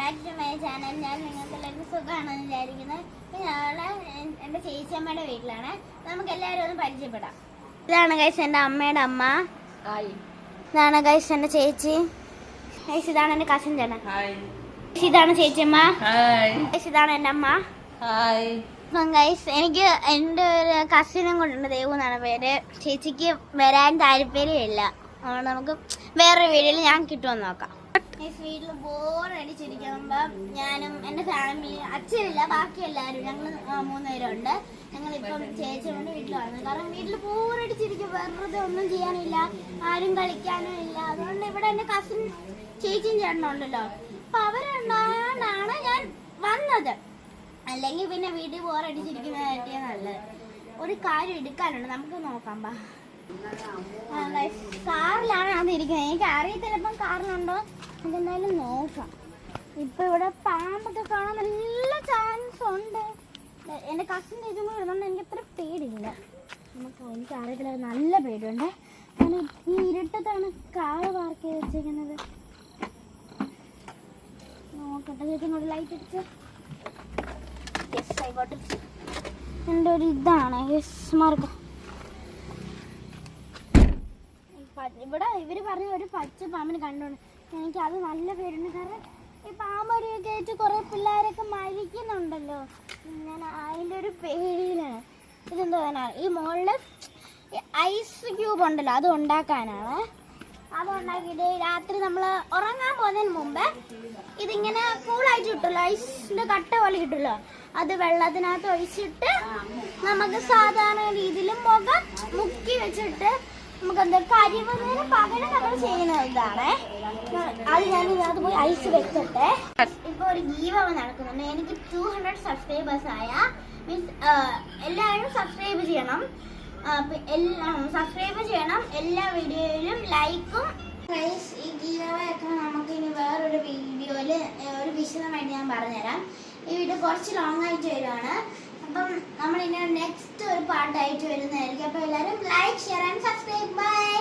Back to my channel. ഞാൻ നിങ്ങൾക്ക് എല്ലാവർക്കും സുഖമാണെന്ന് വിചാരിക്കുന്നത്. ഞങ്ങളെ എൻ്റെ ചേച്ചിയമ്മയുടെ വീട്ടിലാണ്. നമുക്ക് എല്ലാവരും ഒന്ന് പരിചയപ്പെടാം. ഇതാണ് ഗൈസ് എൻ്റെ അമ്മയുടെ അമ്മ. ഇതാണ് ഗൈസ് എൻ്റെ ചേച്ചി. ഗൈസ് ഇതാണ് എൻ്റെ കസിൻ ചേട്ടൻ. ഇതാണ് ചേച്ചിയമ്മ. ഗൈസ് ഇതാണ് എൻ്റെ അമ്മ. അപ്പം ഗൈസ് എനിക്ക് എൻ്റെ ഒരു കസിനും കൊണ്ടുണ്ട്. ദേവു എന്നാണ് പേര്. ചേച്ചിക്ക് വരാൻ താല്പര്യമില്ല. അതുകൊണ്ട് നമുക്ക് വേറൊരു വീഡിയോയിൽ ഞാൻ കിട്ടുമെന്ന് നോക്കാം. വീട്ടിൽ ബോറടിച്ചിരിക്കുമ്പോ ഞാനും എൻ്റെ ഫാമിലി, അച്ഛനില്ല, ബാക്കി എല്ലാവരും ഞങ്ങൾ 3 പേരുണ്ട്. ഞങ്ങളിപ്പം ചേച്ചിയോണ്ട് വീട്ടിൽ വന്നത്. കാരണം വീട്ടിൽ ബോറടിച്ചിരിക്കും, വെറുതെ ഒന്നും ചെയ്യാനില്ല, ആരും കളിക്കാനും ഇല്ല. അതുകൊണ്ട് ഇവിടെ എൻ്റെ കസിൻ ചേച്ചിയും ചേട്ടനുണ്ടല്ലോ, അപ്പൊ അവരുണ്ടായോണ്ടാണ് ഞാൻ വന്നത്. അല്ലെങ്കിൽ പിന്നെ വീട്ടിൽ ബോറടിച്ചിരിക്കുന്നതായിട്ട് നല്ലത്. ഒരു കാര്യം എടുക്കാനുണ്ട്, നമുക്ക് നോക്കാം. കാറിലാണ് അത് ഇരിക്കുന്നത്. എനിക്ക് അറിയത്തില്ല ഇപ്പം കാറിലുണ്ടോ, അതെന്തായാലും നോക്കാം. ഇപ്പൊ ഇവിടെ പാമ്പൊക്കെ കാണാൻ നല്ല ചാൻസ് ഉണ്ട്. എൻ്റെ കസിൻ ചേച്ചും കൂടെ ഇരുന്നുകൊണ്ട് എനിക്ക് അത്ര പേടിയില്ല. എനിക്ക് അറിയത്തില്ല, നല്ല പേടിയുണ്ട്. കാരണം ഈ ഇരുട്ടത്താണ് കാറ് പാർക്ക് ചെയ്ത് വെച്ചിരിക്കുന്നത്. നോക്കട്ടെ, ചേച്ചിനോട് ലൈറ്റ് അടിച്ച്. യെസ് ആയിക്കോട്ടെ. എൻ്റെ ഒരു ഇതാണ് യെസ് മാർക്ക്. ഇവിടെ ഇവർ പറഞ്ഞ ഒരു പച്ച പാമ്പിന് കണ്ടുകൊണ്ട് എനിക്ക് അത് നല്ല പേരുണ്ട്. കാരണം ഈ പാമ്പടിയൊക്കെ ആയിട്ട് കുറേ പിള്ളേരൊക്കെ മരിക്കുന്നുണ്ടല്ലോ. ഞാൻ അതിൻ്റെ ഒരു പേടിയിലാണ്. ഇതെന്താ പറയാനാണ്, ഈ മുകളിൽ ഐസ് ക്യൂബ് ഉണ്ടല്ലോ, അത് ഉണ്ടാക്കാനാണ്. അത് ഉണ്ടാക്കിയിട്ട് രാത്രി നമ്മൾ ഉറങ്ങാൻ പോകുന്നതിന് മുമ്പ് ഇതിങ്ങനെ കൂളായിട്ട് കിട്ടുമല്ലോ, ഐസിൻ്റെ കട്ട പോലെ കിട്ടുമല്ലോ, അത് വെള്ളത്തിനകത്ത് ഒഴിച്ചിട്ട് നമുക്ക് സാധാരണ രീതിയിൽ മുഖം മുക്കി വെച്ചിട്ട് നമുക്ക് എന്താ കാര്യം പകരം നമ്മൾ ചെയ്യുന്നത് ഇതാണ്. അത് ഞാൻ ഇതിനകത്ത് പോയി ഐസ് വെച്ചിട്ട് ഇപ്പൊ ഒരു ഗീവ് അവ നടക്കുന്നുണ്ട്. എനിക്ക് 200 സബ്സ്ക്രൈബേഴ്സ് ആയ മീൻസ് എല്ലാവരും സബ്സ്ക്രൈബ് ചെയ്യണം. എല്ലാ വീഡിയോയിലും ലൈക്കും. ഈ ഗീവ് അവ ഒക്കെ നമുക്ക് ഇനി വേറൊരു വീഡിയോയിൽ ഒരു വിശദമായിട്ട് ഞാൻ പറഞ്ഞുതരാം. ഈ വീഡിയോ കുറച്ച് ലോങ് ആയിട്ട് വരുവാണ്. അപ്പം നമ്മളിനി നെക്സ്റ്റ് ഒരു പാർട്ടായിട്ട് വരുന്നതായിരിക്കും. അപ്പോൾ എല്ലാവരും like, share and subscribe. By.